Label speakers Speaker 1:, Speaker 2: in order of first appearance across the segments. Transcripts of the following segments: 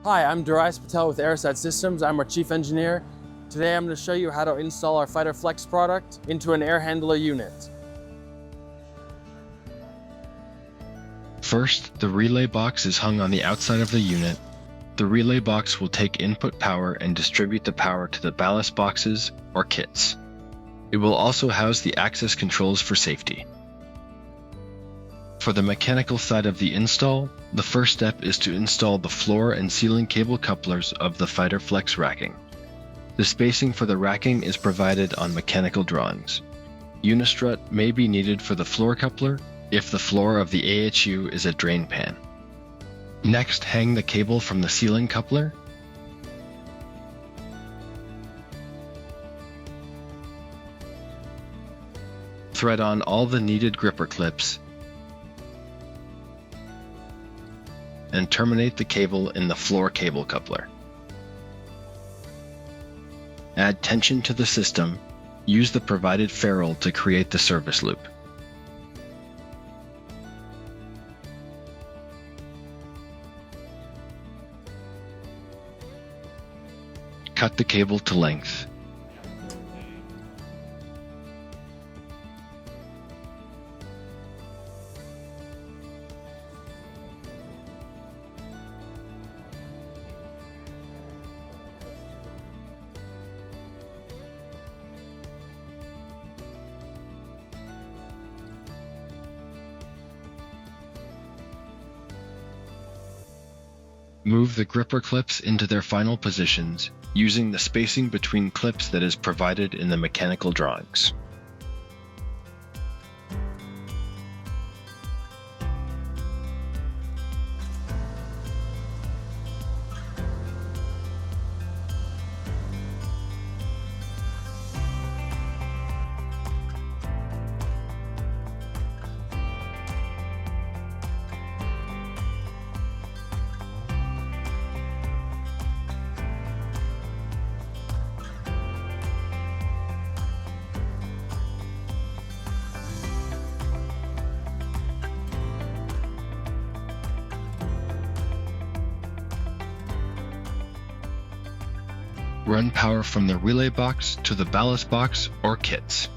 Speaker 1: Hi, I'm Patel with Airocide Systems. I'm our chief engineer. Today I'm going to show you how to install our Fighter Flex product into an air handler unit.
Speaker 2: First, the relay box is hung on the outside of the unit. The relay box will take input power and distribute the power to the ballast boxes or kits. It will also house the access controls for safety. For the mechanical side of the install, the first step is to install the floor and ceiling cable couplers of the Fighter Flex racking. The spacing for the racking is provided on mechanical drawings. Unistrut may be needed for the floor coupler if the floor of the AHU is a drain pan. Next, hang the cable from the ceiling coupler. Thread on all the needed gripper clips and terminate the cable in the floor cable coupler. Add tension to the system. Use the provided ferrule to create the service loop. Cut the cable to length. Move the gripper clips into their final positions using the spacing between clips that is provided in the mechanical drawings. Run power from the relay box to the ballast box or kits.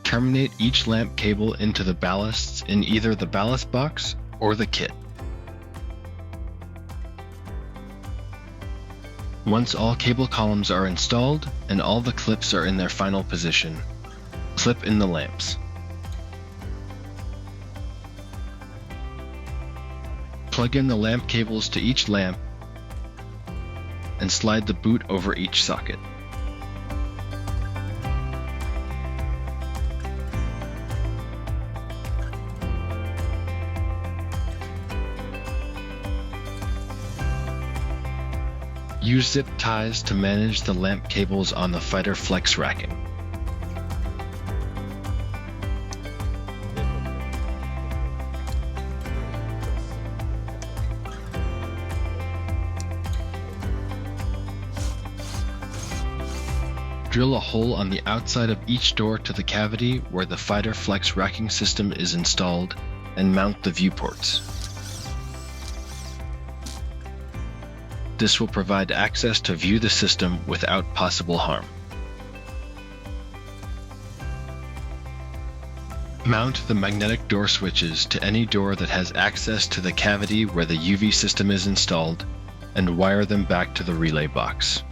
Speaker 2: Terminate each lamp cable into the ballasts in either the ballast box or the kit. Once all cable columns are installed and all the clips are in their final position, clip in the lamps. Plug in the lamp cables to each lamp and slide the boot over each socket. Use zip ties to manage the lamp cables on the Fighter Flex racking. Drill a hole on the outside of each door to the cavity where the Fighter Flex racking system is installed and mount the viewports. This will provide access to view the system without possible harm. Mount the magnetic door switches to any door that has access to the cavity where the UV system is installed and wire them back to the relay box.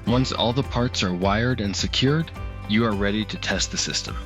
Speaker 2: Once all the parts are wired and secured, you are ready to test the system.